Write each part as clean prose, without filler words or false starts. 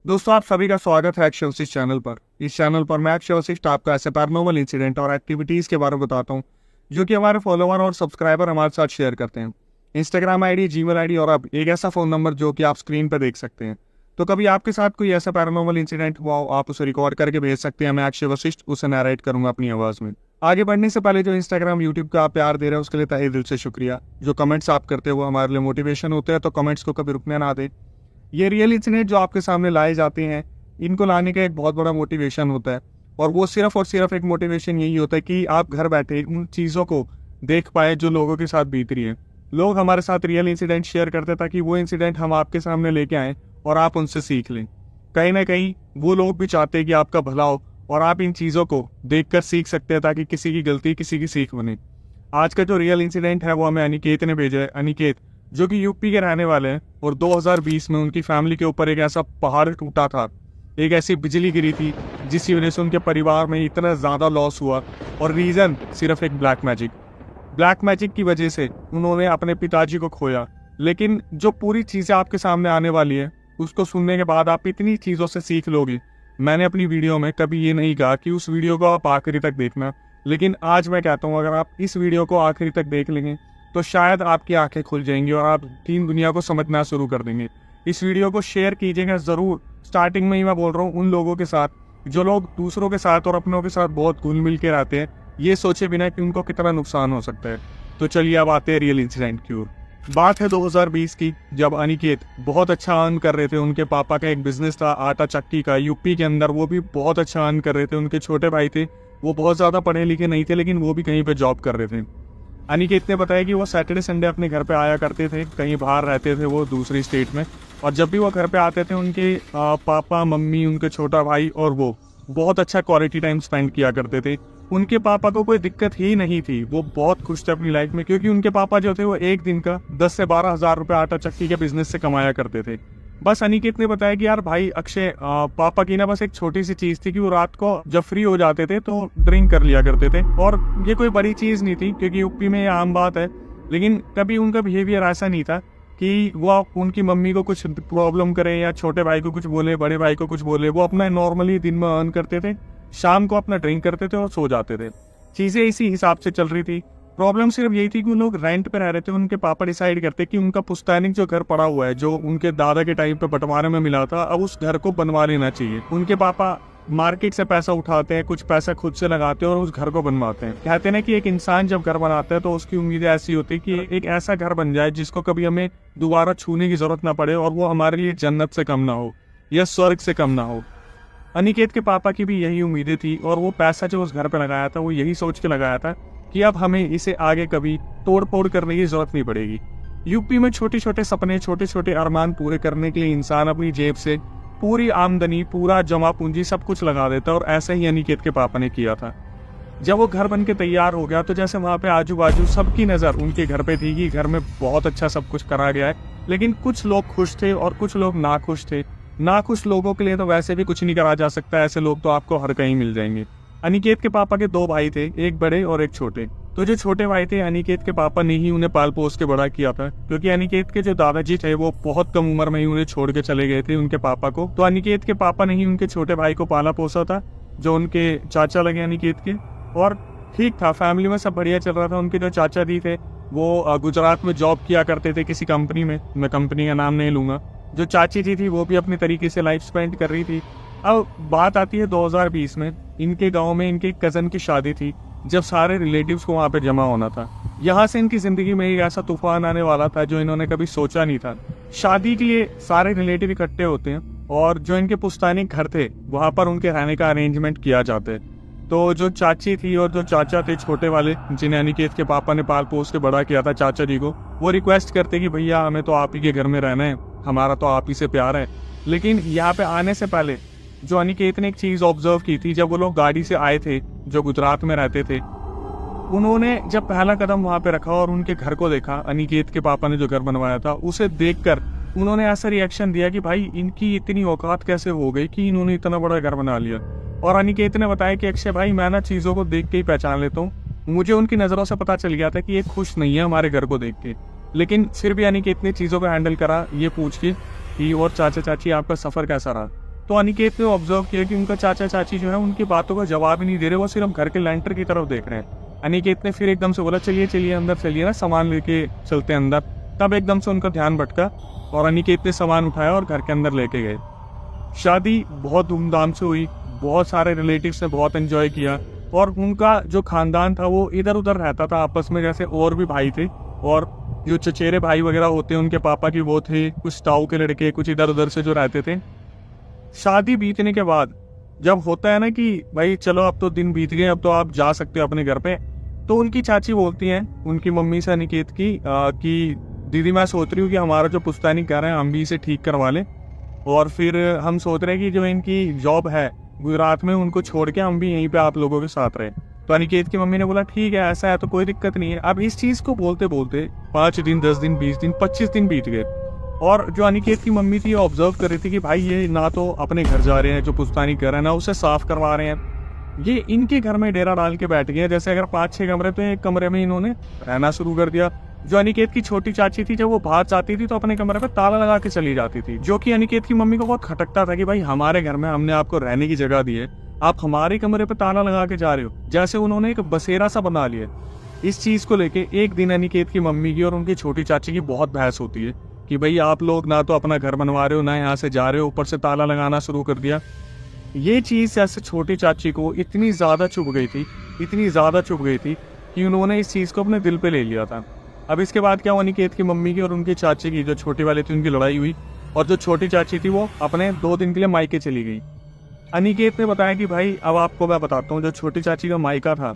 दोस्तों, आप सभी का स्वागत है एक्शन वशिष्ठ चैनल पर। इस चैनल पर मैं एक्शन वशिष्ठ आपको ऐसे पैरानॉर्मल इंसिडेंट और एक्टिविटीज़ के बारे में बताता हूँ जो कि हमारे फॉलोवर और सब्सक्राइबर हमारे साथ शेयर करते हैं। इंस्टाग्राम आईडी, जीमेल आईडी और अब एक ऐसा फ़ोन नंबर जो कि आप स्क्रीन पर देख सकते हैं। तो कभी आपके साथ कोई ऐसा पैरानॉर्मल इंसिडेंट हुआ हो, आप उसे रिकॉर्ड करके भेज सकते हैं। मैं अक्षय वशिष्ठ उसे नरेट करूँगा अपनी आवाज़ में। आगे बढ़ने से पहले जो इंस्टाग्राम, यूट्यूब का आप प्यार दे रहे हैं उसके लिए तहे दिल से शुक्रिया। जो कमेंट्स आप करते हो वो हमारे लिए मोटिवेशन होते हैं, तो कमेंट्स को कभी रुकने ना दें। ये रियल इंसिडेंट जो आपके सामने लाए जाते हैं, इनको लाने का एक बहुत बड़ा मोटिवेशन होता है, और वो सिर्फ और सिर्फ एक मोटिवेशन यही होता है कि आप घर बैठे उन चीज़ों को देख पाए जो लोगों के साथ बीत रही है। लोग हमारे साथ रियल इंसिडेंट शेयर करते हैं ताकि वो इंसिडेंट हम आपके सामने लेके आएँ और आप उनसे सीख लें। कहीं ना कहीं वो लोग भी चाहते हैं कि आपका भला हो और आप इन चीज़ों को देखकर सीख सकते हैं ताकि किसी की गलती किसी की सीख बने। आज का जो रियल इंसिडेंट है वो हमें अनिकेत ने भेजा है। अनिकेत जो कि यूपी के रहने वाले हैं, और 2020 में उनकी फैमिली के ऊपर एक ऐसा पहाड़ टूटा था, एक ऐसी बिजली गिरी थी जिसकी वजह से उनके परिवार में इतना ज़्यादा लॉस हुआ, और रीज़न सिर्फ एक ब्लैक मैजिक की वजह से उन्होंने अपने पिताजी को खोया। लेकिन जो पूरी चीज़ें आपके सामने आने वाली है उसको सुनने के बाद आप इतनी चीज़ों से सीख लोगे। मैंने अपनी वीडियो में कभी ये नहीं कहा कि उस वीडियो को आप आखिरी तक देखना, लेकिन आज मैं कहता हूँ अगर आप इस वीडियो को आखिरी तक देख लेंगे तो शायद आपकी आंखें खुल जाएंगी और आप तीन दुनिया को समझना शुरू कर देंगे। इस वीडियो को शेयर कीजिएगा ज़रूर। स्टार्टिंग में ही मैं बोल रहा हूँ उन लोगों के साथ जो लोग दूसरों के साथ और अपनों के साथ बहुत घुल मिल के रहते हैं, ये सोचे बिना कि उनको कितना नुकसान हो सकता है। तो चलिए अब आते हैं रियल इंसिडेंट की ओर। बात है 2020 की, जब अनिकेत बहुत अच्छा अर्न कर रहे थे। उनके पापा का एक बिजनेस था आटा चक्की का यूपी के अंदर, वो भी बहुत अच्छा अर्न कर रहे थे। उनके छोटे भाई थे, वो बहुत ज़्यादा पढ़े लिखे नहीं थे, लेकिन वो भी कहीं पर जॉब कर रहे थे। अनिकेत ने बताया कि वो सैटरडे संडे अपने घर पे आया करते थे, कहीं बाहर रहते थे वो दूसरी स्टेट में, और जब भी वो घर पे आते थे उनके पापा, मम्मी, उनके छोटा भाई और वो बहुत अच्छा क्वालिटी टाइम स्पेंड किया करते थे। उनके पापा को कोई दिक्कत ही नहीं थी, वो बहुत खुश थे अपनी लाइफ में, क्योंकि उनके पापा जो थे वो एक दिन का 10 से 12 हज़ार रुपये आटा चक्की के बिजनेस से कमाया करते थे। बस अनिकेत ने बताया कि यार भाई अक्षय, पापा की ना बस एक छोटी सी चीज़ थी कि वो रात को जब फ्री हो जाते थे तो ड्रिंक कर लिया करते थे, और ये कोई बड़ी चीज़ नहीं थी क्योंकि यूपी में ये आम बात है। लेकिन कभी उनका बिहेवियर ऐसा नहीं था कि वो उनकी मम्मी को कुछ प्रॉब्लम करें या छोटे भाई को कुछ बोले, बड़े भाई को कुछ बोले। वो अपना नॉर्मली दिन में अर्न करते थे, शाम को अपना ड्रिंक करते थे और सो जाते थे। चीज़ें इसी हिसाब से चल रही थी। प्रॉब्लम सिर्फ यही थी कि वो लोग रेंट पे रह रहे थे। उनके पापा डिसाइड करते कि उनका पुश्तैनिक जो घर पड़ा हुआ है, जो उनके दादा के टाइम पे बंटवारे में मिला था, अब उस घर को बनवा लेना चाहिए। उनके पापा मार्केट से पैसा उठाते हैं, कुछ पैसा खुद से लगाते हैं और उस घर को बनवाते हैं। कहते हैं ना कि एक इंसान जब घर बनाता है तो उसकी उम्मीदें ऐसी होती है कि एक ऐसा घर बन जाए जिसको कभी हमें दोबारा छूने की जरूरत ना पड़े, और वो हमारे लिए जन्नत से कम ना हो या स्वर्ग से कम ना हो। अनिकेत के पापा की भी यही उम्मीदें थी, और वो पैसा जो उस घर पे लगाया था वो यही सोच के लगाया था कि अब हमें इसे आगे कभी तोड़ फोड़ करने की जरूरत नहीं पड़ेगी। यूपी में छोटे छोटे सपने, छोटे छोटे अरमान पूरे करने के लिए इंसान अपनी जेब से पूरी आमदनी, पूरा जमा पूंजी सब कुछ लगा देता है, और ऐसा ही अनिकेत के पापा ने किया था। जब वो घर बन के तैयार हो गया तो जैसे वहाँ पे आजू बाजू सबकी नज़र उनके घर पे थी कि घर में बहुत अच्छा सब कुछ करा गया है, लेकिन कुछ लोग खुश थे और कुछ लोग नाखुश थे। नाखुश लोगों के लिए तो वैसे भी कुछ नहीं करा जा सकता, ऐसे लोग तो आपको हर कहीं मिल जाएंगे। अनिकेत के पापा के दो भाई थे, एक बड़े और एक छोटे। तो जो छोटे भाई थे, अनिकेत के पापा ने ही उन्हें पाल पोस के बड़ा किया था, क्योंकि अनिकेत के जो दादाजी थे वो बहुत कम उम्र में ही उन्हें छोड़ के चले गए थे उनके पापा को। तो अनिकेत के पापा ने ही उनके छोटे भाई को पाला पोसा था, जो उनके चाचा लगे अनिकेत के। और ठीक था, फैमिली में सब बढ़िया चल रहा था। उनके जो चाचा जी थे वो गुजरात में जॉब किया करते थे किसी कंपनी में, मैं कंपनी का नाम नहीं लूंगा। जो चाची जी थी वो भी अपनी तरीके से लाइफ स्पेंड कर रही थी। अब बात आती है 2020 में, इनके गांव में इनके कज़न की शादी थी, जब सारे रिलेटिव्स को वहाँ पे जमा होना था। यहाँ से इनकी ज़िंदगी में एक ऐसा तूफान आने वाला था जो इन्होंने कभी सोचा नहीं था। शादी के लिए सारे रिलेटिव इकट्ठे होते हैं, और जो इनके पुश्तैनी घर थे वहाँ पर उनके रहने का अरेंजमेंट किया जाता है। तो जो चाची थी और जो चाचा थे छोटे वाले, जिन्हें अनिकेत के पापा ने पाल पोस के बड़ा किया था, चाचा जी को, वो रिक्वेस्ट करते कि भैया हमें तो आप ही के घर में रहना है, हमारा तो आप ही से प्यार है। लेकिन यहाँ पे आने से पहले जो अनिकेत ने एक चीज़ ऑब्जर्व की थी, जब वो लोग गाड़ी से आए थे जो गुजरात में रहते थे, उन्होंने जब पहला कदम वहाँ पे रखा और उनके घर को देखा, अनिकेत के पापा ने जो घर बनवाया था उसे देखकर उन्होंने ऐसा रिएक्शन दिया कि भाई इनकी इतनी औकात कैसे हो गई कि इन्होंने इतना बड़ा घर बना लिया। और अनिकेत ने बताया कि अक्षय भाई, मैं ना चीज़ों को देख के ही पहचान लेता हूँ, मुझे उनकी नज़रों से पता चल गया था कि ये खुश नहीं है हमारे घर को देख के। लेकिन फिर भी अनिकेत ने चीज़ों को हैंडल करा ये पूछ के कि और चाचा चाची आपका सफ़र कैसा रहा। तो अनिकेत ने ऑब्जर्व किया कि उनका चाचा चाची जो है उनकी बातों का जवाब ही नहीं दे रहे, वो सिर्फ घर के लेंटर की तरफ देख रहे हैं। अनिकेत ने फिर एकदम से बोला चलिए चलिए अंदर चलिए ना, सामान लेके चलते हैं अंदर। तब एकदम से उनका ध्यान भटका और अनिकेत ने सामान उठाया और घर के अंदर लेके गए। शादी बहुत धूमधाम से हुई, बहुत सारे रिलेटिव्स ने बहुत एंजॉय किया और उनका जो खानदान था वो इधर उधर रहता था आपस में, जैसे और भी भाई थे और जो चचेरे भाई वगैरह होते हैं उनके पापा की वो थे, कुछ ताऊ के लड़के, कुछ इधर उधर से जो रहते थे। शादी बीतने के बाद जब होता है ना कि भाई चलो अब तो दिन बीत गए, अब तो आप जा सकते हो अपने घर पे, तो उनकी चाची बोलती हैं उनकी मम्मी से अनिकेत की कि दीदी मैं सोच रही हूँ कि हमारा जो पुश्तैनी घर है हम भी इसे ठीक करवा लें और फिर हम सोच रहे हैं कि जो इनकी जॉब है गुजरात में उनको छोड़ के हम भी यहीं पे आप लोगों के साथ रहे। तो अनिकेत की मम्मी ने बोला ठीक है ऐसा है तो कोई दिक्कत नहीं है। अब इस चीज को बोलते बोलते 5 दिन 10 दिन 20 दिन 25 दिन बीत गए और जो अनिकेत की मम्मी थी ऑब्जर्व कर रही थी कि भाई ये ना तो अपने घर जा रहे हैं, जो पुश्तैनी घर है ना उसे साफ करवा रहे हैं, ये इनके घर में डेरा डाल के बैठ गए। जैसे अगर 5-6 कमरे तो एक कमरे में इन्होंने रहना शुरू कर दिया। जो अनिकेत की छोटी चाची थी जब वो बाहर जाती थी तो अपने कमरे पे ताला लगा के चली जाती थी, जो कि अनिकेत की मम्मी को बहुत खटकता था कि भाई हमारे घर में हमने आपको रहने की जगह दी है, आप हमारे कमरे पे ताला लगा के जा रहे हो। जैसे उन्होंने एक बसेरा सा बना लिया। इस चीज को लेके एक दिन अनिकेत की मम्मी की और उनकी छोटी चाची की बहुत बहस होती है कि भाई आप लोग ना तो अपना घर बनवा रहे हो ना यहाँ से जा रहे हो, ऊपर से ताला लगाना शुरू कर दिया। ये चीज जैसे छोटी चाची को इतनी ज्यादा चुभ गई थी, इतनी ज्यादा चुभ गई थी कि उन्होंने इस चीज को अपने दिल पे ले लिया था। अब इसके बाद क्या हुआ, अनिकेत की मम्मी की और उनकी चाची की जो छोटी वाली थी उनकी लड़ाई हुई और जो छोटी चाची थी वो अपने 2 दिन के लिए मायके चली गई। अनिकेत ने बताया कि भाई अब आपको मैं बताता हूँ, जो छोटी चाची का मायका था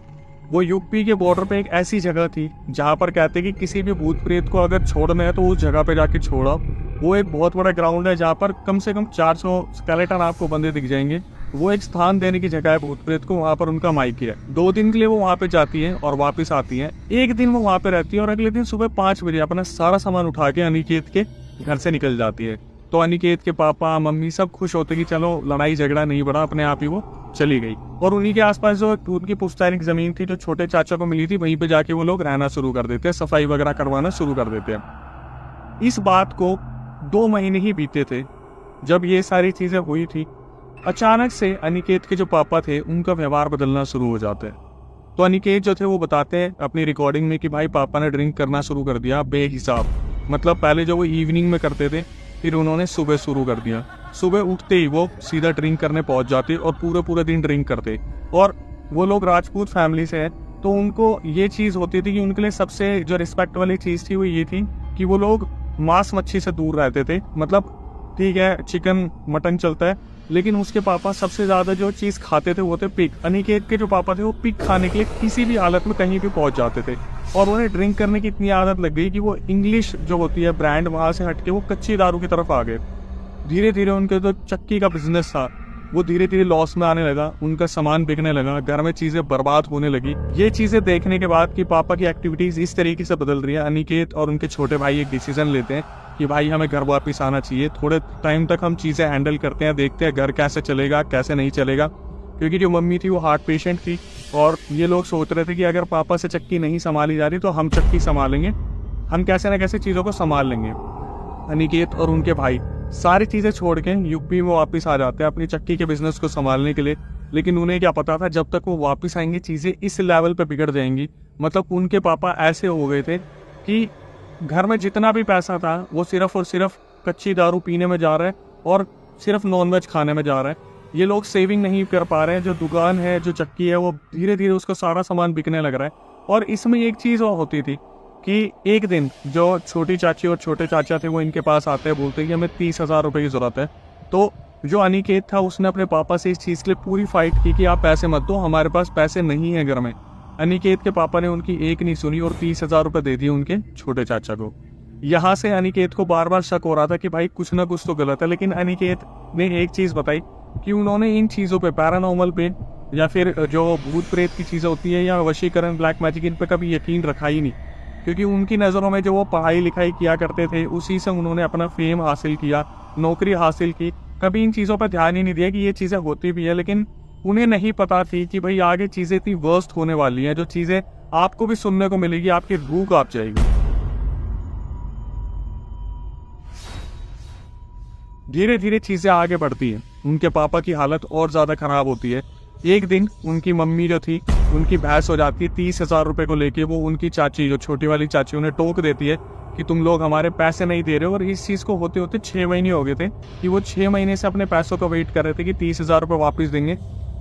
वो यूपी के बॉर्डर पे एक ऐसी जगह थी जहाँ पर कहते कि किसी भी भूत प्रेत को अगर छोड़ना है तो उस जगह पे जाके छोड़ो। वो एक बहुत बड़ा ग्राउंड है जहाँ पर कम से कम 400 स्केलेटन आपको बंदे दिख जाएंगे। वो एक स्थान देने की जगह है भूत प्रेत को, वहाँ पर उनका मायके है। 2 दिन के लिए वो वहाँ पे जाती है और वापस आती है। एक दिन वो वहाँ पे रहती है और अगले दिन सुबह 5 बजे अपना सारा सामान उठा के अनिकेत के घर से निकल जाती है। तो अनिकेत के पापा मम्मी सब खुश होते कि चलो लड़ाई झगड़ा नहीं बढ़ा, अपने आप ही वो चली गई। और उन्हीं के आसपास जो उनकी पुश्तैनी जमीन थी जो छोटे चाचा को मिली थी वहीं पे जाके वो लोग रहना शुरू कर देते हैं, सफाई वगैरह करवाना शुरू कर देते हैं। इस बात को 2 महीने ही बीते थे जब ये सारी चीजें हुई थी। अचानक से अनिकेत के जो पापा थे उनका व्यवहार बदलना शुरू हो जाता है। तो अनिकेत जो थे वो बताते हैं अपनी रिकॉर्डिंग में कि भाई पापा ने ड्रिंक करना शुरू कर दिया बेहिसाब। मतलब पहले जो वो इवनिंग में करते थे फिर उन्होंने सुबह शुरू कर दिया। सुबह उठते ही वो सीधा ड्रिंक करने पहुंच जाते और पूरे दिन ड्रिंक करते। और वो लोग राजपूत फैमिली से है तो उनको ये चीज होती थी कि उनके लिए सबसे जो रिस्पेक्ट वाली चीज थी वो ये थी कि वो लोग मांस मच्छी से दूर रहते थे। मतलब ठीक है चिकन मटन चलता है लेकिन उसके पापा सबसे ज्यादा जो चीज खाते थे वो थे पिग। अनिकेत के जो पापा थे वो पिग खाने के लिए किसी भी हालत में कहीं भी पहुंच जाते थे और उन्हें ड्रिंक करने की इतनी आदत लग गई कि वो इंग्लिश जो होती है ब्रांड वहां से हटके वो कच्ची दारू की तरफ आ गए। धीरे धीरे उनके जो चक्की का बिजनेस था वो धीरे धीरे लॉस में आने लगा, उनका सामान बिकने लगा, घर में चीजें बर्बाद होने लगी। ये चीजें देखने के बाद कि पापा की एक्टिविटीज इस तरीके से बदल रही है, अनिकेत और उनके छोटे भाई एक डिसीजन लेते हैं कि भाई हमें घर वापस आना चाहिए। थोड़े टाइम तक हम चीजें हैंडल करते हैं, देखते हैं घर कैसे चलेगा कैसे नहीं चलेगा। क्योंकि जो मम्मी थी वो हार्ट पेशेंट थी और ये लोग सोच रहे थे कि अगर पापा से चक्की नहीं संभाली जा रही तो हम चक्की संभालेंगे, हम कैसे ना कैसे चीजों को संभाल लेंगे। अनिकेत और उनके भाई सारी चीजें छोड़ के यूपी में वापस आ जाते हैं अपनी चक्की के बिजनेस को संभालने के लिए। लेकिन उन्हें क्या पता था जब तक वो वापस आएंगे चीजें इस लेवल पे बिगड़ जाएंगी। मतलब उनके पापा ऐसे हो गए थे कि घर में जितना भी पैसा था वो सिर्फ और सिर्फ कच्ची दारू पीने में जा रहा है और सिर्फ नॉनवेज खाने में जा रहा है। ये लोग सेविंग नहीं कर पा रहे हैं। जो दुकान है जो चक्की है वो धीरे धीरे उसका सारा सामान बिकने लग रहा है। और इसमें एक चीज और होती थी कि एक दिन जो छोटी चाची और छोटे चाचा थे वो इनके पास आते हैं, बोलते हैं कि हमें 30,000 रुपए की जरूरत है। तो जो अनिकेत था उसने अपने पापा से इस चीज के लिए पूरी फाइट की कि आप पैसे मत दो, हमारे पास पैसे नहीं है घर में। अनिकेत के पापा ने उनकी एक नहीं सुनी और 30,000 रुपए दे दिए उनके छोटे चाचा को। यहाँ से अनिकेत को बार बार शक हो रहा था कि भाई कुछ ना कुछ तो गलत है। लेकिन अनिकेत ने एक चीज बताई कि उन्होंने इन चीजों पे, पैरानॉर्मल पे या फिर जो भूत प्रेत की चीजें होती है या वशीकरण ब्लैक मैजिक, इन पे कभी यकीन रखा ही नहीं। क्योंकि उनकी नज़रों में जो वो पढ़ाई लिखाई किया करते थे उसी से उन्होंने अपना फेम हासिल किया, नौकरी हासिल की। कभी इन चीज़ों पर ध्यान ही नहीं दिया कि ये चीज़ें होती भी है। लेकिन उन्हें नहीं पता थी कि भाई आगे चीज़ें इतनी वर्स्ट होने वाली हैं, जो चीज़ें आपको भी सुनने को मिलेगी, आपकी रूह कांप जाएगी। धीरे धीरे चीज़ें आगे बढ़ती हैं। उनके पापा की हालत और ज़्यादा ख़राब होती है। एक दिन उनकी मम्मी जो थी, उनकी बहस हो जाती है 30,000 रुपये को लेके। वो उनकी चाची, जो छोटी वाली चाची, उन्हें टोक देती है कि तुम लोग हमारे पैसे नहीं दे रहे हो। और इस चीज़ को होते होते 6 महीने हो गए थे कि वो 6 महीने से अपने पैसों का वेट कर रहे थे कि 30,000 रुपये वापस देंगे।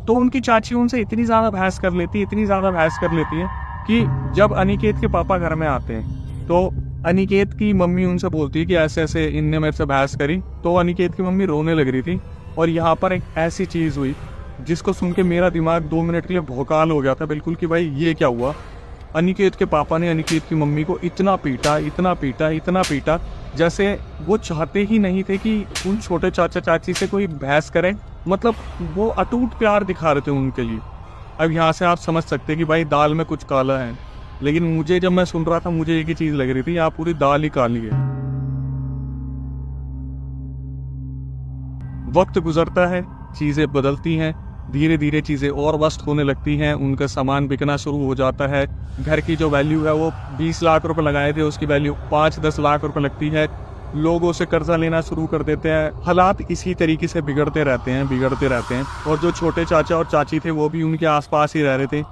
तो उनकी चाची उनसे इतनी ज़्यादा बहस कर लेती है कि जब अनिकेत के पापा घर में आते हैं तो अनिकेत की मम्मी उनसे बोलती है कि ऐसे ऐसे इनने मेरे से बहस करी। तो अनिकेत की मम्मी रोने लग रही थी। और यहाँ पर एक ऐसी चीज़ हुई जिसको सुन के मेरा दिमाग 2 मिनट के लिए भौकाल हो गया था बिल्कुल कि भाई ये क्या हुआ। अनिकेत के पापा ने अनिकेत की मम्मी को इतना पीटा जैसे वो चाहते ही नहीं थे कि उन छोटे चाचा चाची से कोई बहस करे। मतलब वो अटूट प्यार दिखा रहे थे उनके लिए। अब यहाँ से आप समझ सकते हैं कि भाई दाल में कुछ काला है। लेकिन मुझे, जब मैं सुन रहा था, मुझे एक ही चीज़ लग रही थी, यहाँ पूरी दाल ही काली है। वक्त गुजरता है, चीज़ें बदलती हैं, धीरे धीरे चीज़ें और वर्स्ट होने लगती हैं। उनका सामान बिकना शुरू हो जाता है। घर की जो वैल्यू है वो 20 लाख रुपए लगाए थे, उसकी वैल्यू 5-10 लाख रुपए लगती है। लोगों से कर्जा लेना शुरू कर देते हैं। हालात इसी तरीके से बिगड़ते रहते हैं। और जो छोटे चाचा और चाची थे वो भी उनके आसपास ही रह रहे थे।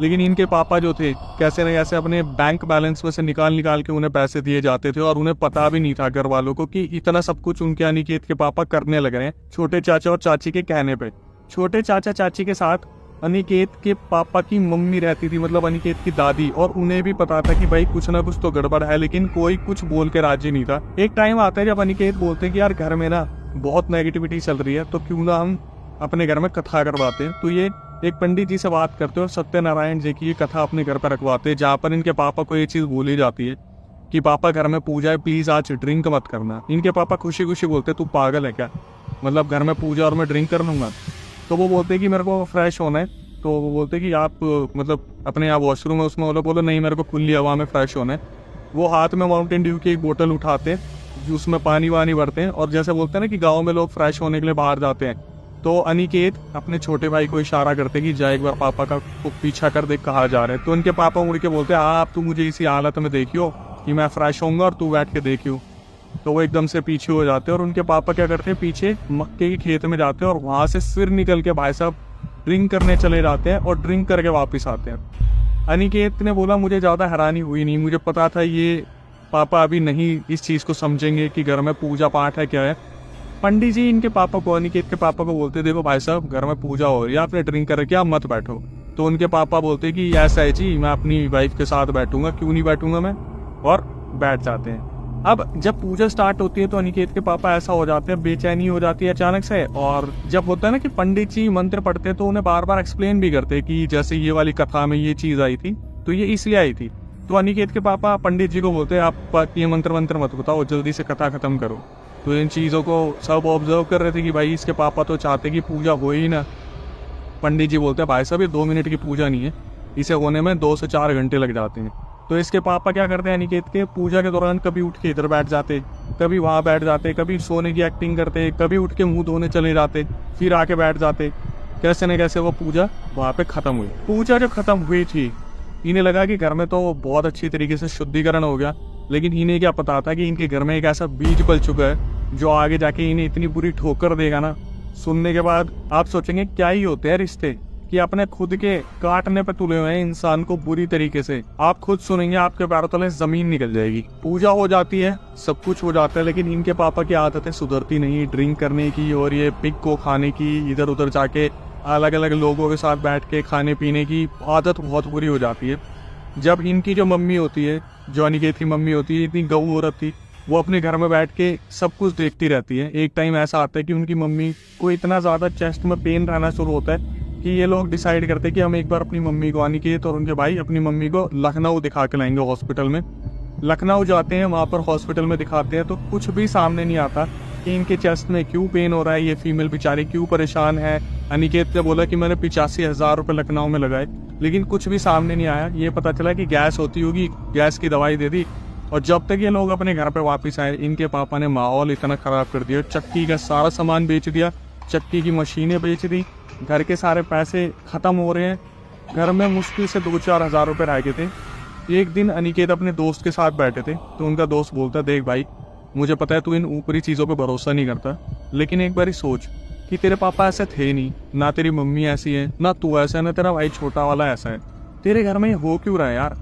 लेकिन इनके पापा जो थे, कैसे न कैसे अपने बैंक बैलेंस में से निकाल के उन्हें पैसे दिए जाते थे। और उन्हें पता भी नहीं था घर वालों को कि इतना सब कुछ उनके अनिकेत के पापा करने लग रहे हैं छोटे चाचा और चाची के कहने पे। छोटे चाचा चाची के साथ अनिकेत के पापा की मम्मी रहती थी, मतलब अनिकेत की दादी। और उन्हें भी पता था कि भाई कुछ ना कुछ तो गड़बड़ है, लेकिन कोई कुछ बोल के राजी नहीं था। एक टाइम आता है जब अनिकेत बोलते हैं कि यार घर में ना बहुत नेगेटिविटी चल रही है, तो क्यों ना हम अपने घर में कथा करवाते हैं। तो ये एक पंडित जी से बात करते हैं और सत्यनारायण जी की ये कथा अपने घर पर रखवाते हैं, जहाँ पर इनके पापा को ये चीज़ बोली जाती है कि पापा घर में पूजा है, प्लीज़ आज ड्रिंक मत करना। इनके पापा खुशी खुशी बोलते तू पागल है क्या, मतलब घर में पूजा और मैं ड्रिंक कर लूँगा। तो वो बोलते कि मेरे को फ्रेश होना है। तो वो बोलते कि आप मतलब अपने यहाँ वॉशरूम है उसमें बोलो नहीं, मेरे को खुली हवा में फ्रेश होना है। वो हाथ में माउंटेन ड्यू की एक बोतल उठाते हैं, उसमें पानी वानी भरते हैं। और जैसे बोलते हैं ना कि गाँव में लोग फ्रेश होने के लिए बाहर जाते हैं, तो अनिकेत अपने छोटे भाई को इशारा करते कि जा एक बार पापा का पीछा कर देख कहाँ जा रहे हैं। तो उनके पापा मुड़ के बोलते हैं आप तू मुझे इसी हालत में देखियो कि मैं फ्रेश होऊंगा और तू बैठ के देखियो। तो वो एकदम से पीछे हो जाते हैं और उनके पापा क्या करते हैं, पीछे मक्के के खेत में जाते हैं और वहां से फिर निकल के भाई साहब ड्रिंक करने चले जाते हैं और ड्रिंक करके वापस आते हैं। अनिकेत ने बोला मुझे ज़्यादा हैरानी हुई नहीं, मुझे पता था ये पापा अभी नहीं इस चीज़ को समझेंगे कि घर में पूजा पाठ है क्या है। पंडित जी इनके पापा को, अनिकेत के पापा को बोलते देखो भाई साहब घर में पूजा हो रही है, आपने ड्रिंक करके आप मत बैठो। तो उनके पापा बोलते कि ऐसा है जी, मैं अपनी वाइफ के साथ बैठूंगा, क्यों नहीं बैठूंगा मैं, और बैठ जाते हैं। अब जब पूजा स्टार्ट होती है तो अनिकेत के पापा ऐसा हो जाते हैं, बेचैनी हो जाती है अचानक से। और जब होता है ना कि पंडित जी मंत्र पढ़ते हैं तो उन्हें बार बार एक्सप्लेन भी करते हैं कि जैसे ये वाली कथा में ये चीज आई थी तो ये इसलिए आई थी। तो अनिकेत के पापा पंडित जी को बोलते हैं आप ये मंत्र मत बताओ, जल्दी से कथा खत्म करो। तो इन चीज़ों को सब ऑब्जर्व कर रहे थे कि भाई इसके पापा तो चाहते कि पूजा हो ही ना। पंडित जी बोलते हैं भाई साहब ये 2 मिनट की पूजा नहीं है, इसे होने में 2 से 4 घंटे लग जाते हैं। तो इसके पापा क्या करते हैं, अनिकेत के पूजा के दौरान कभी उठ के इधर बैठ जाते, कभी वहाँ बैठ जाते, कभी सोने की एक्टिंग करते, कभी उठ के मुंह धोने चले जाते, फिर आके बैठ जाते। कैसे न कैसे वो पूजा वहाँ पे खत्म हुई। पूजा जब खत्म हुई थी इन्हें लगा कि घर में तो बहुत अच्छी तरीके से शुद्धिकरण हो गया, लेकिन इन्हें क्या पता था कि इनके घर में एक ऐसा बीज पल चुका है जो आगे जाके इन्हें इतनी बुरी ठोकर देगा ना। सुनने के बाद आप सोचेंगे क्या ही होते हैं रिश्ते कि अपने खुद के काटने पे तुले हुए हैं इंसान को बुरी तरीके से। आप खुद सुनेंगे आपके पैरों तले जमीन निकल जाएगी। पूजा हो जाती है, सब कुछ हो जाता है, लेकिन इनके पापा की आदतें सुधरती नहीं, ड्रिंक करने की और ये पिग को खाने की, इधर उधर जाके अलग अलग लोगों के साथ बैठ के खाने पीने की आदत बहुत बुरी हो जाती है। जब इनकी जो मम्मी होती है, जो अनिकेत की मम्मी होती है, इतनी गऊ औरत थी, वो अपने घर में बैठ के सब कुछ देखती रहती है। एक टाइम ऐसा आता है कि उनकी मम्मी को इतना ज़्यादा चेस्ट में पेन रहना शुरू होता है कि ये लोग डिसाइड करते हैं कि हम एक बार अपनी मम्मी को, अनिकेत और उनके भाई अपनी मम्मी को लखनऊ दिखा के लाएंगे हॉस्पिटल में। लखनऊ जाते हैं, वहाँ पर हॉस्पिटल में दिखाते हैं तो कुछ भी सामने नहीं आता कि इनके चेस्ट में क्यों पेन हो रहा है, ये फीमेल बेचारी क्यों परेशान है। अनिकेत ने बोला कि मैंने 85,000 रुपये लखनऊ में लगाए, लेकिन कुछ भी सामने नहीं आया। ये पता चला कि गैस होती होगी, गैस की दवाई दे दी। और जब तक ये लोग अपने घर पे वापस आए, इनके पापा ने माहौल इतना ख़राब कर दिया, चक्की का सारा सामान बेच दिया, चक्की की मशीनें बेच दी, घर के सारे पैसे ख़त्म हो रहे हैं। घर में मुश्किल से 2-4 हज़ार रुपये रह गए थे। एक दिन अनिकेत अपने दोस्त के साथ बैठे थे तो उनका दोस्त बोलता देख भाई मुझे पता है तू इन ऊपरी चीज़ों पे भरोसा नहीं करता, लेकिन एक बार ही सोच कि तेरे पापा ऐसे थे नहीं, ना तेरी मम्मी ऐसी है, ना तू ऐसा है, ना तेरा भाई छोटा वाला ऐसा है, तेरे घर में ये हो क्यों रहा है यार।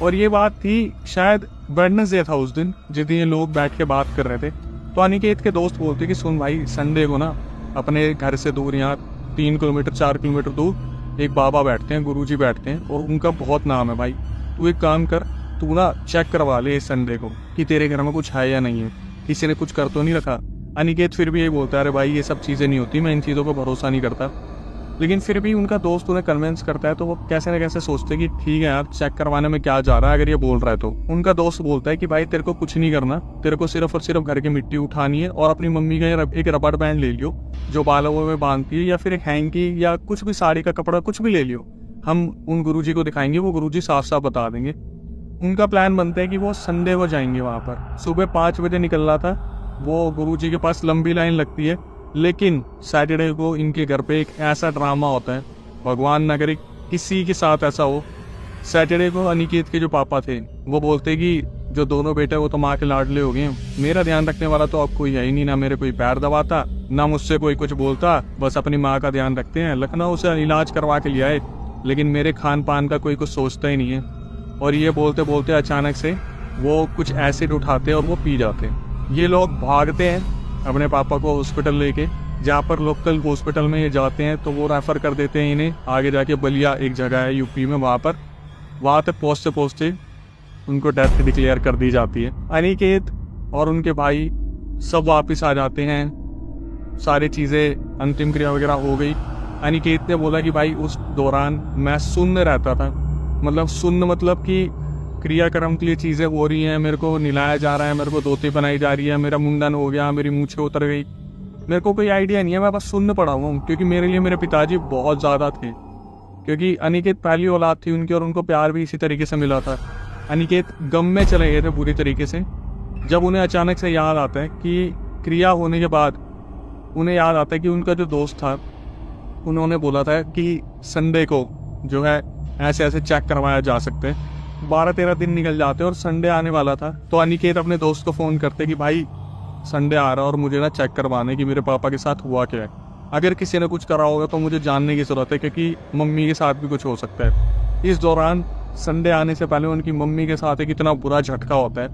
और ये बात थी शायद वेडनेसडे था उस दिन, जिस दिन ये लोग बैठ के बात कर रहे थे। तो अनिकेत के दोस्त बोलते कि सुन भाई, संडे को ना अपने घर से दूर, यहाँ 3 किलोमीटर 4 किलोमीटर दूर एक बाबा बैठते हैं, गुरुजी बैठते हैं, और उनका बहुत नाम है भाई। तू एक काम कर, तू ना चेक करवा ले इस संडे को कि तेरे घर में कुछ है या नहीं है, किसी ने कुछ कर तो नहीं रखा। अनिकेत फिर भी यही बोलता है, अरे भाई ये सब चीज़ें नहीं होती, मैं इन चीज़ों को भरोसा नहीं करता। लेकिन फिर भी उनका दोस्त उन्हें कन्विंस करता है, तो वो कैसे ना कैसे सोचते कि ठीक है यार, चेक करवाने में क्या जा रहा है, अगर ये बोल रहा है तो। उनका दोस्त बोलता है कि भाई तेरे को कुछ नहीं करना, तेरे को सिर्फ और सिर्फ घर की मिट्टी उठानी है और अपनी मम्मी का एक रबड़ बैंड ले लियो जो बालों में बांधती है, या फिर एक हैंकी या कुछ भी साड़ी का कपड़ा कुछ भी ले लियो, हम उन गुरुजी को दिखाएंगे, वो गुरुजी साफ साफ बता देंगे। उनका प्लान बनता है कि वो संडे को जाएंगे वहाँ पर। सुबह 5 बजे निकलना था, वो गुरुजी के पास लंबी लाइन लगती है, लेकिन सैटरडे को इनके घर पे एक ऐसा ड्रामा होता है, भगवान ना करे किसी के साथ ऐसा हो। सैटरडे को अनिकेत के जो पापा थे वो बोलते कि जो दोनों बेटे वो तो माँ के लाडले हो गए, मेरा ध्यान रखने वाला तो अब कोई है ही नहीं, ना मेरे कोई पैर दबाता, ना मुझसे कोई कुछ बोलता, बस अपनी माँ का ध्यान रखते हैं, लखनऊ से इलाज करवा के लिया है, लेकिन मेरे खान पान का कोई कुछ सोचता ही नहीं है। और ये बोलते बोलते अचानक से वो कुछ एसिड उठाते हैं और वो पी जाते हैं। ये लोग भागते हैं अपने पापा को हॉस्पिटल लेके, जहाँ पर लोकल हॉस्पिटल में ये जाते हैं तो वो रेफ़र कर देते हैं इन्हें आगे जाके बलिया एक जगह है यूपी में, वहाँ तक पहुँचते पहुँचते उनको डेथ डिक्लेयर कर दी जाती है। अनिकेत और उनके भाई सब वापस आ जाते हैं, सारी चीज़ें अंतिम क्रिया वगैरह हो गई। अनिकेत ने बोला कि भाई उस दौरान मैं सुन्न रहता था, मतलब सुन्न मतलब कि क्रियाक्रम के लिए चीज़ें हो रही हैं, मेरे को निलाया जा रहा है, मेरे को धोती बनाई जा रही है, मेरा मुंडन हो गया, मेरी मूछें उतर गई, मेरे को कोई आइडिया नहीं है, मैं बस सुन्न पड़ा हुआ हूँ। क्योंकि मेरे लिए मेरे पिताजी बहुत ज़्यादा थे, क्योंकि अनिकेत पहली औलाद थी उनकी और उनको प्यार भी इसी तरीके से मिला था। अनिकेत गम में चले गए थे पूरी तरीके से। जब उन्हें अचानक से याद आता है कि क्रिया होने के बाद उन्हें याद आता है कि उनका जो दोस्त था उन्होंने बोला था कि संडे को जो है ऐसे ऐसे चेक करवाया जा सकते हैं। 12-13 दिन निकल जाते और संडे आने वाला था, तो अनिकेत अपने दोस्त को फ़ोन करते कि भाई संडे आ रहा है और मुझे ना चेक करवाने कि मेरे पापा के साथ हुआ क्या है, अगर किसी ने कुछ करा होगा तो मुझे जानने की ज़रूरत है, क्योंकि मम्मी के साथ भी कुछ हो सकता है। इस दौरान संडे आने से पहले उनकी मम्मी के साथ एक इतना बुरा झटका होता है।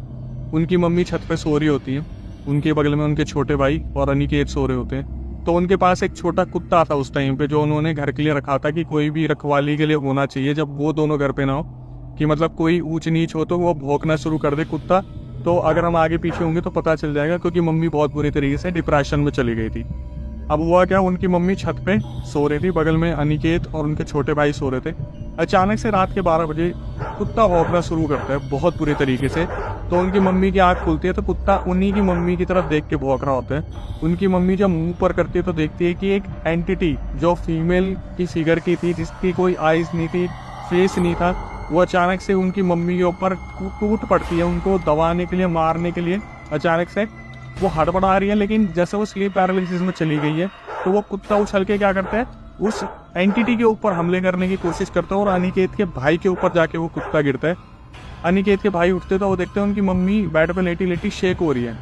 उनकी मम्मी छत पे सो रही होती है, उनके बगल में उनके छोटे भाई और अनिकेत सो रहे होते हैं। तो उनके पास एक छोटा कुत्ता था उस टाइम पे, जो उन्होंने घर के लिए रखा था कि कोई भी रखवाली के लिए होना चाहिए जब वो दोनों घर पे ना हो, कि मतलब कोई ऊंच नीच हो तो वो भौंकना शुरू कर दे कुत्ता, तो अगर हम आगे पीछे होंगे तो पता चल जाएगा, क्योंकि मम्मी बहुत बुरी तरीके से डिप्रेशन में चली गई थी। अब हुआ क्या, उनकी मम्मी छत पे सो रही थी, बगल में अनिकेत और उनके छोटे भाई सो रहे थे। अचानक से रात के 12 बजे कुत्ता भौंकना शुरू करता है बहुत बुरी तरीके से। तो उनकी मम्मी की आंख खुलती है तो कुत्ता उन्हीं की मम्मी की तरफ देख के भौंक रहा होता है। उनकी मम्मी जब मुंह पर करती है तो देखती है कि एक एंटिटी जो फीमेल की फिगर की थी, जिसकी कोई आइज नहीं थी, फेस नहीं था, वो अचानक से उनकी मम्मी के ऊपर टूट पड़ती है, उनको दबाने के लिए, मारने के लिए। अचानक से वो हड़बड़ा रही है, लेकिन जैसे वो स्लीप पैरालिसिस में चली गई है तो वो कुत्ता उछल के क्या करता है, उस एंटिटी के ऊपर हमले करने की कोशिश करता है और अनिकेत के भाई के ऊपर जाके वो कुत्ता गिरता है। अनिकेत के भाई उठते तो वो देखते हैं उनकी मम्मी बेड पे लेटी लेटी शेक हो रही है।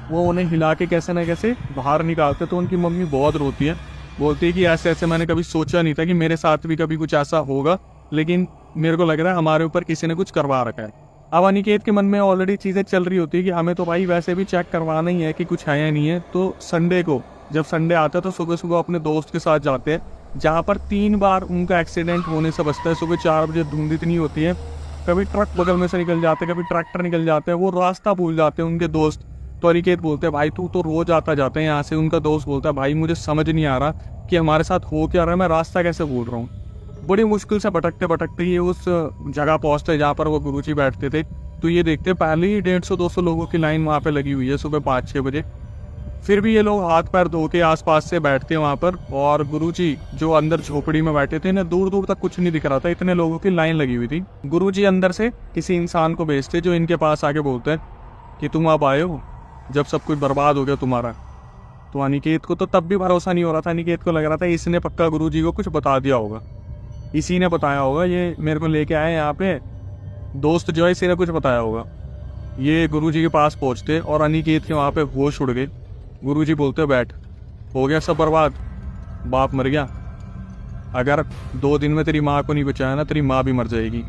वो उन्हें हिला के कैसे न कैसे बाहर निकालते, तो उनकी मम्मी बहुत रोती है, बोलती है कि ऐसे ऐसे मैंने कभी सोचा नहीं था कि मेरे साथ भी कभी कुछ ऐसा होगा, लेकिन मेरे को लग रहा है हमारे ऊपर किसी ने कुछ करवा रखा है। अब अनिकेत के मन में ऑलरेडी चीज़ें चल रही होती है कि हमें तो भाई वैसे भी चेक करवाना ही है कि कुछ है या नहीं है। तो संडे को जब संडे आता है तो सुबह सुबह अपने दोस्त के साथ जाते हैं, जहाँ पर 3 बार उनका एक्सीडेंट होने से बचता है। सुबह 4 बजे धुंध इतनी होती है, कभी ट्रक बगल में से निकल जाते हैं, कभी ट्रैक्टर निकल जाते हैं, वो रास्ता भूल जाते हैं उनके दोस्त। तो अनिकेत बोलते हैं भाई तू तो रोज आता जाता है यहाँ से। उनका दोस्त बोलता है भाई मुझे समझ नहीं आ रहा कि हमारे साथ हो क्या रहा है, मैं रास्ता कैसे भूल रहा हूँ। बड़ी मुश्किल से भटकते भटकते ये उस जगह पहुँचते जहाँ पर वो गुरुजी बैठते थे। तो ये देखते पहले ही 150-200 लोगों की लाइन वहाँ पे लगी हुई है सुबह 5-6 बजे। फिर भी ये लोग हाथ पैर धो के आसपास से बैठते हैं वहाँ पर, और गुरुजी जो अंदर झोपड़ी में बैठे थे ना, दूर दूर तक कुछ नहीं दिख रहा था, इतने लोगों की लाइन लगी हुई थी। गुरुजी अंदर से किसी इंसान को भेजते जो इनके पास आके बोलते हैं कि तुम अब आए हो जब सब कुछ बर्बाद हो गया तुम्हारा। तो अनिकेत को तो तब भी भरोसा नहीं हो रहा था। अनिकेत को लग रहा था इसने पक्का गुरुजी को कुछ बता दिया होगा, इसी ने बताया होगा, ये मेरे को लेके आए यहाँ पे, दोस्त जो है इसी ने कुछ बताया होगा। ये गुरुजी के पास पहुंचते और अनिकेत के वहाँ पे होश उड़ गए। गुरुजी बोलते बैठ, हो गया सब बर्बाद, बाप मर गया, अगर 2 दिन में तेरी माँ को नहीं बचाया ना तेरी माँ भी मर जाएगी।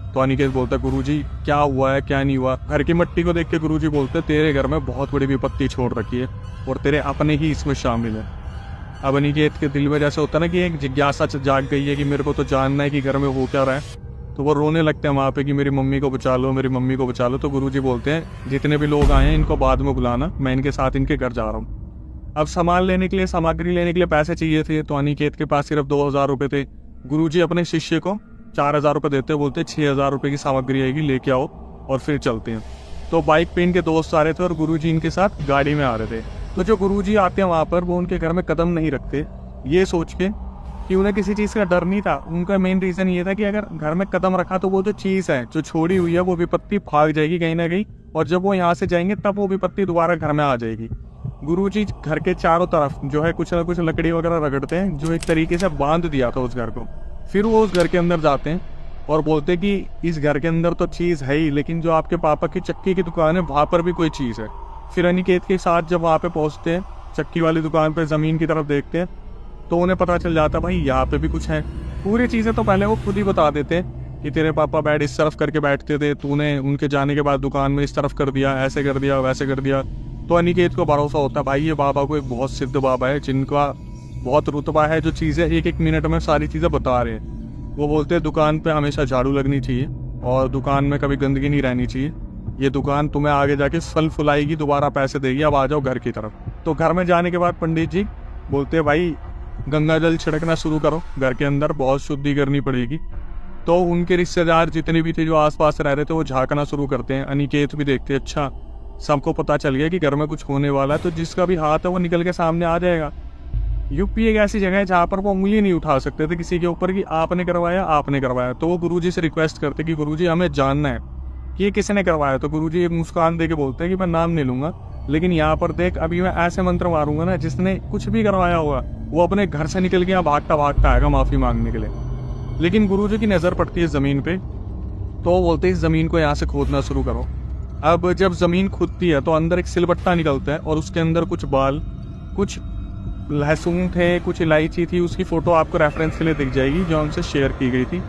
तो अनिकेत बोलता गुरुजी क्या हुआ है क्या नहीं हुआ। घर की मिट्टी को देख के गुरुजी बोलते तेरे घर में बहुत बड़ी विपत्ति छोड़ रखी है और तेरे अपने ही इसमें शामिल है। अब अनिकेत के दिल में जैसे होता है ना कि एक जिज्ञासा जाग गई है कि मेरे को तो जानना है कि घर में हो क्या रहा है। तो वो रोने लगते हैं वहाँ पे कि मेरी मम्मी को बचा लो, मेरी मम्मी को बचा लो। तो गुरुजी बोलते हैं जितने भी लोग आए हैं इनको बाद में बुलाना, मैं इनके साथ इनके घर जा रहा हूँ। अब सामान लेने के लिए, सामग्री लेने के लिए पैसे चाहिए थे। तो अनिकेत के पास सिर्फ 2000 रुपये थे। गुरुजी अपने शिष्य को 4000 रुपये देते, बोलते 6000 रुपये की सामग्री आएगी, लेके आओ और फिर चलते हैं। तो बाइक पे इनके दोस्त आ रहे थे और गुरुजी इनके साथ गाड़ी में आ रहे थे। तो जो गुरुजी आते हैं वहाँ पर वो उनके घर में कदम नहीं रखते, ये सोच के कि उन्हें किसी चीज़ का डर नहीं था। उनका मेन रीज़न ये था कि अगर घर में कदम रखा तो वो जो चीज़ है जो छोड़ी हुई है वो विपत्ति भाग जाएगी कहीं ना कहीं, और जब वो यहाँ से जाएंगे तब वो विपत्ति दोबारा घर में आ जाएगी। गुरुजी घर के चारों तरफ जो है कुछ ना कुछ लकड़ी वगैरह रगड़ते हैं, जो एक तरीके से बांध दिया था उस घर को। फिर वो उस घर के अंदर जाते हैं और बोलते कि इस घर के अंदर तो चीज़ है ही, लेकिन जो आपके पापा की चक्की की दुकान है वहाँ पर भी कोई चीज़ है। फिर अनिकेत के साथ जब वहाँ पे पहुँचते हैं, चक्की वाली दुकान पर ज़मीन की तरफ देखते हैं तो उन्हें पता चल जाता भाई यहाँ पे भी कुछ है। पूरी चीज़ें तो पहले वो खुद ही बता देते कि तेरे पापा बेड इस तरफ करके बैठते थे, तूने उनके जाने के बाद दुकान में इस तरफ कर दिया, ऐसे कर दिया, वैसे कर दिया। तो अनिकेत को भरोसा होता है भाई ये बाबा कोई बहुत सिद्ध बाबा है जिनका बहुत रुतबा है, जो चीज़ें एक एक मिनट में सारी चीज़ें बता रहे हैं। वो बोलते हैं दुकान पे हमेशा झाड़ू लगनी चाहिए और दुकान में कभी गंदगी नहीं रहनी चाहिए, ये दुकान तुम्हें आगे जाके फल फुलाएगी, दोबारा पैसे देगी, अब आ जाओ घर की तरफ। तो घर में जाने के बाद पंडित जी बोलते हैं भाई गंगा जल छिड़कना शुरू करो, घर के अंदर बहुत शुद्धि करनी पड़ेगी। तो उनके रिश्तेदार जितने भी थे जो आसपास रह रहे थे वो झांकना शुरू करते हैं। अनिकेत भी देखते हैं अच्छा सबको पता चल गया कि घर में कुछ होने वाला है, तो जिसका भी हाथ है वो निकल के सामने आ जाएगा। यूपी एक ऐसी जगह है जहाँ पर वो उंगली नहीं उठा सकते थे किसी के ऊपर कि आपने करवाया आपने करवाया। तो वो गुरुजी से रिक्वेस्ट करते कि गुरुजी हमें जानना है कि ये किसने करवाया। तो गुरुजी एक मुस्कान दे के बोलते हैं कि मैं नाम नहीं लूंगा, लेकिन यहाँ पर देख अभी मैं ऐसे मंत्र मारूंगा ना जिसने कुछ भी करवाया होगा वो अपने घर से निकल के यहाँ भागता भागता आएगा माफी मांगने के लिए। लेकिन गुरुजी की नजर पड़ती है जमीन पे, तो वो बोलते हैं इस जमीन को यहाँ से खोदना शुरू करो। अब जब जमीन खुदती है तो अंदर एक सिलबट्टा निकलता है और उसके अंदर कुछ बाल, कुछ लहसुन थे, कुछ इलायची थी। उसकी फोटो आपको रेफरेंस के लिए दिख जाएगी जो हमसे शेयर की गई थी।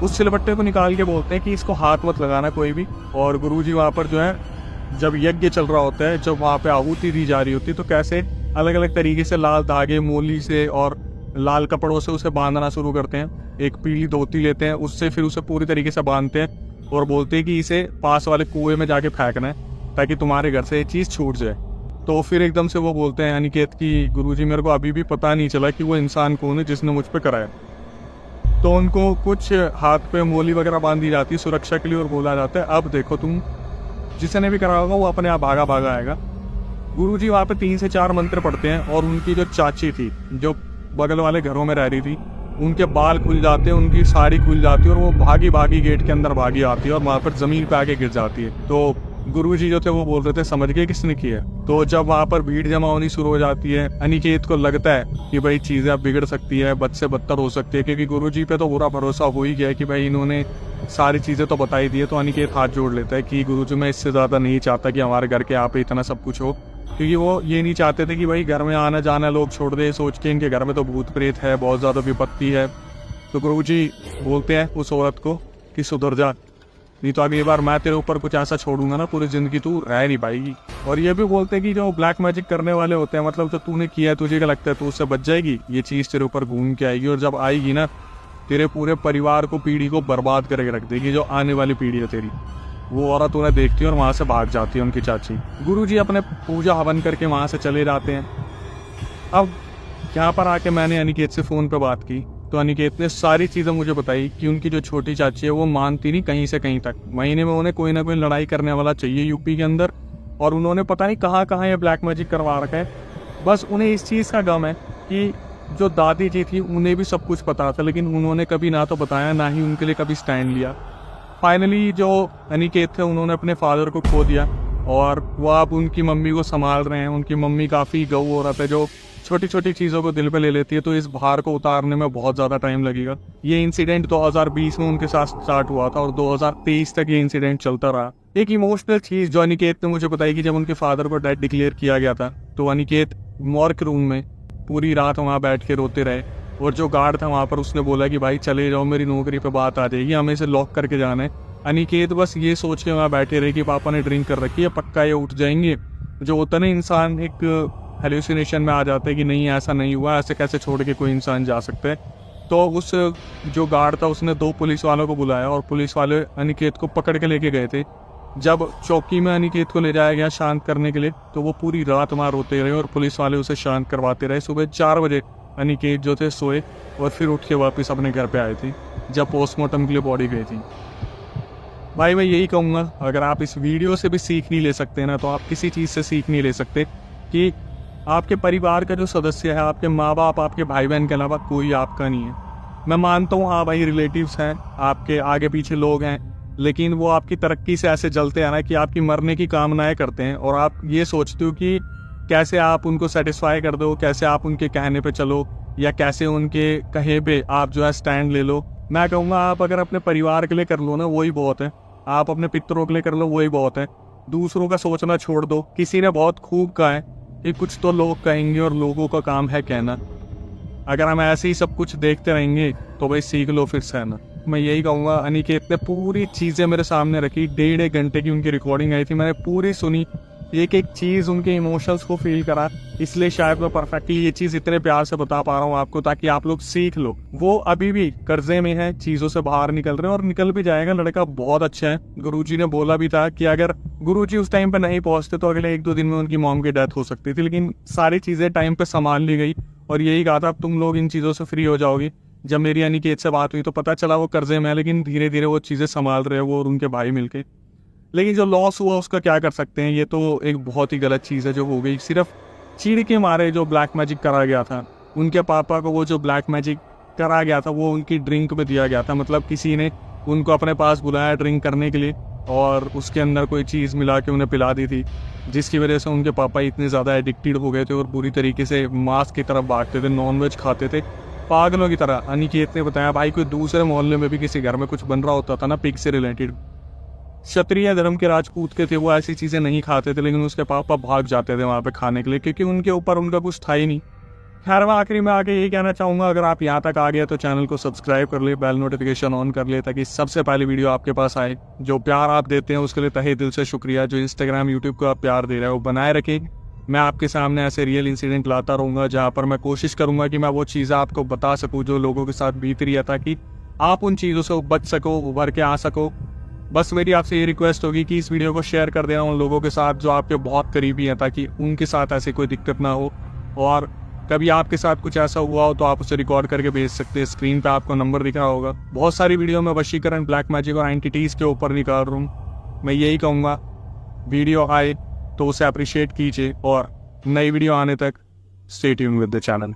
उस सिलबट्टे को निकाल के बोलते हैं कि इसको हाथ मत लगाना कोई भी। और गुरुजी वहाँ पर जो है जब यज्ञ चल रहा होता है, जब वहाँ पे आहुति दी जा रही होती है, तो कैसे अलग अलग तरीके से लाल धागे मोली से और लाल कपड़ों से उसे बांधना शुरू करते हैं। एक पीली धोती लेते हैं, उससे फिर उसे पूरी तरीके से बांधते हैं और बोलते हैं कि इसे पास वाले कुएं में जाके फेंकना है ताकि तुम्हारे घर से ये चीज़ छूट जाए। तो फिर एकदम से वो बोलते हैं अनिकेत की गुरुजी मेरे को अभी भी पता नहीं चला कि वो इंसान कौन है जिसने मुझ पर कराया। तो उनको कुछ हाथ पे मोली वगैरह बांध दी जाती है सुरक्षा के लिए और बोला जाता है अब देखो तुम जिसने भी करा होगा वो अपने आप भागा भागा आएगा। गुरुजी वहाँ पे 3 से 4 मंत्र पढ़ते हैं और उनकी जो चाची थी जो बगल वाले घरों में रह रही थी उनके बाल खुल जाते हैं, उनकी साड़ी खुल जाती है और वो भागी भागी गेट के अंदर भागी आती है और वहाँ पर जमीन पे आके गिर जाती है। तो गुरुजी जो थे वो बोल रहे थे समझ गए किसने किया। तो जब वहाँ पर भीड़ जमा होनी शुरू हो जाती है अनिकेत को लगता है कि भाई चीजें अब बिगड़ सकती है, बद से बदतर हो सकती है, क्योंकि गुरुजी पे तो पूरा भरोसा हो ही गया कि भाई इन्होंने सारी चीजें तो बताई दी है। तो अनिकेत हाथ जोड़ लेता है कि गुरुजी मैं इससे ज्यादा नहीं चाहता कि हमारे घर के यहाँ पे इतना सब कुछ हो, क्योंकि वो ये नहीं चाहते थे कि भाई घर में आना जाना लोग छोड़ दे सोच के इनके घर में तो भूत प्रेत है, बहुत ज्यादा विपत्ति है। तो गुरुजी बोलते हैं उस औरत को कि सुधर जा, नहीं तो अगली बार मैं तेरे ऊपर कुछ ऐसा छोड़ूंगा ना पूरी जिंदगी तू रह नहीं पाएगी। और ये भी बोलते हैं कि जो ब्लैक मैजिक करने वाले होते हैं, मतलब जो तूने किया है तुझे क्या लगता है तू उससे बच जाएगी, ये चीज़ तेरे ऊपर घूम के आएगी और जब आएगी ना तेरे पूरे परिवार को पीढ़ी को बर्बाद करके रख देगी। जो आने वाली पीढ़ी है तेरी वो औरत उन्हें देखती है और वहाँ से भाग जाती है उनकी चाची। गुरुजी अपने पूजा हवन करके वहाँ से चले जाते हैं। अब यहाँ पर आके मैंने अनिकेत से फ़ोन पे बात की तो अनिकेत ने सारी चीज़ें मुझे बताई कि उनकी जो छोटी चाची है वो मानती नहीं कहीं से कहीं तक, महीने में उन्हें कोई ना कोई लड़ाई करने वाला चाहिए यूपी के अंदर, और उन्होंने पता नहीं कहाँ कहाँ ये ब्लैक मैजिक करवा रखा है। बस उन्हें इस चीज़ का गम है कि जो दादी जी थी उन्हें भी सब कुछ पता था, लेकिन उन्होंने कभी ना तो बताया ना ही उनके लिए कभी स्टैंड लिया। फाइनली जो अनिकेत थे उन्होंने अपने फादर को खो दिया और वो अब उनकी मम्मी को संभाल रहे हैं। उनकी मम्मी काफ़ी गऊ औरत है जो छोटी छोटी चीज़ों को दिल पे ले लेती है, तो इस भार को उतारने में बहुत ज़्यादा टाइम लगेगा। ये इंसिडेंट 2020 में उनके साथ स्टार्ट हुआ था और 2023 तक ये इंसिडेंट चलता रहा। एक इमोशनल चीज़ जो अनिकेत ने मुझे बताई कि जब उनके फादर को डेड डिक्लेयर किया गया था, तो अनिकेत मॉर्ग रूम में पूरी रात वहाँ बैठ के रोते रहे, और जो गार्ड था वहाँ पर उसने बोला कि भाई चले जाओ, मेरी नौकरी पे बात आ जाएगी, हमें इसे लॉक करके जाना है। अनिकेत बस ये सोच के वहाँ बैठे रहे कि पापा ने ड्रिंक कर रखी है, पक्का ये उठ जाएंगे। जो होता ना, इंसान एक हेल्यूसिनेशन में आ जाता है कि नहीं ऐसा नहीं हुआ, ऐसे कैसे छोड़ के कोई इंसान जा सकता है। तो उस जो गार्ड था उसने 2 पुलिस वालों को बुलाया और पुलिस वाले अनिकेत को पकड़ के लेके गए थे। जब चौकी में अनिकेत को ले जाया गया शांत करने के लिए, तो वो पूरी रात वहाँ रोते रहे और पुलिस वाले उसे शांत करवाते रहे। सुबह 4 बजे अनिकेत जो थे सोए और फिर उठ के वापस अपने घर पे आए थे जब पोस्टमार्टम के लिए बॉडी गई थी। भाई मैं यही कहूँगा, अगर आप इस वीडियो से भी सीख नहीं ले सकते ना, तो आप किसी चीज़ से सीख नहीं ले सकते कि आपके परिवार का जो सदस्य है, आपके माँ बाप, आपके भाई बहन के अलावा कोई आपका नहीं है। मैं मानता हूँ हाँ भाई, रिलेटिव्स हैं, आपके आगे पीछे लोग हैं, लेकिन वो आपकी तरक्की से ऐसे जलते हैं ना कि आपकी मरने की कामनाएं करते हैं, और आप ये सोचते हो कि कैसे आप उनको सेटिस्फाई कर दो, कैसे आप उनके कहने पे चलो, या कैसे उनके कहे पे आप जो है स्टैंड ले लो। मैं कहूँगा आप अगर अपने परिवार के लिए कर लो ना, वही बहुत है। आप अपने पितरों के लिए कर लो, वही बहुत है। दूसरों का सोचना छोड़ दो। किसी ने बहुत खूब कहा है कि कुछ तो लोग कहेंगे और लोगों का काम है कहना। अगर हम ऐसे ही सब कुछ देखते रहेंगे तो भाई सीख लो फिर सहना। मैं यही कहूँगा, अनिकेत ने पूरी चीज़ें मेरे सामने रखी, 1.5 घंटे की उनकी रिकॉर्डिंग आई थी, मैंने पूरी सुनी, एक एक चीज़ उनके इमोशंस को फील करा। इसलिए शायद मैं परफेक्टली ये चीज़ इतने प्यार से बता पा रहा हूँ आपको, ताकि आप लोग सीख लो। वो अभी भी कर्जे में है, चीज़ों से बाहर निकल रहे हैं और निकल भी जाएगा। लड़का बहुत अच्छा है। गुरुजी ने बोला भी था कि अगर गुरुजी उस टाइम पे नहीं पहुंचते तो अगले 1-2 दिन में उनकी मॉम की डेथ हो सकती थी, लेकिन सारी चीज़ें टाइम पे संभाल ली गई और यही कहा था अब तुम लोग इन चीज़ों से फ्री हो जाओगे। जब मेरी अनिकेत से बात हुई तो पता चला वो कर्जे में है, लेकिन धीरे धीरे वो चीज़ें संभाल रहे हैं, वो और उनके भाई मिलके। लेकिन जो लॉस हुआ उसका क्या कर सकते हैं, ये तो एक बहुत ही गलत चीज़ है जो हो गई। सिर्फ चीड़ के मारे जो ब्लैक मैजिक करा गया था, उनके पापा को वो जो ब्लैक मैजिक करा गया था वो उनकी ड्रिंक में दिया गया था। मतलब किसी ने उनको अपने पास बुलाया ड्रिंक करने के लिए और उसके अंदर कोई चीज़ मिला के उन्हें पिला दी थी, जिसकी वजह से उनके पापा इतने ज़्यादा एडिक्टेड हो गए थे और बुरी तरीके से मांस की तरफ भागते थे, नॉनवेज खाते थे पागलों की तरह। अनिकेत ने बताया भाई कोई दूसरे मोहल्ले में भी किसी घर में कुछ बन रहा होता था ना पिग से रिलेटेड, क्षत्रिय धर्म के राजपूत के थे, वो ऐसी चीज़ें नहीं खाते थे, लेकिन उसके पापा भाग जाते थे वहाँ पे खाने के लिए, क्योंकि उनके ऊपर उनका कुछ था ही नहीं। खैर मैं आखिरी में आके यही कहना चाहूँगा, अगर आप यहाँ तक आ गए तो चैनल को सब्सक्राइब कर ले, बेल नोटिफिकेशन ऑन कर ले, ताकि सबसे पहले वीडियो आपके पास आए। जो प्यार आप देते हैं उसके लिए तहे दिल से शुक्रिया। जो इंस्टाग्राम यूट्यूब को आप प्यार दे रहे हो वो बनाए रखें। मैं आपके सामने ऐसे रियल इंसिडेंट लाता रहूँगा, जहाँ पर मैं कोशिश करूँगा कि मैं वो चीज़ें आपको बता सकूँ जो लोगों के साथ बीत रही है, ताकि आप उन चीज़ों से बच सको, उभर के आ सको। बस मेरी आपसे ये रिक्वेस्ट होगी कि इस वीडियो को शेयर कर देना उन लोगों के साथ जो आपके बहुत करीबी हैं, ताकि उनके साथ ऐसी कोई दिक्कत ना हो। और कभी आपके साथ कुछ ऐसा हुआ हो तो आप उसे रिकॉर्ड करके भेज सकते हैं। स्क्रीन पे आपको नंबर दिख रहा होगा। बहुत सारी वीडियो में वशीकरण, ब्लैक मैजिक और एंटिटीज़ के ऊपर निकाल रहा हूँ। मैं यही कहूँगा, वीडियो आए तो उसे अप्रिशिएट कीजिए और नई वीडियो आने तक stay tuned with the channel.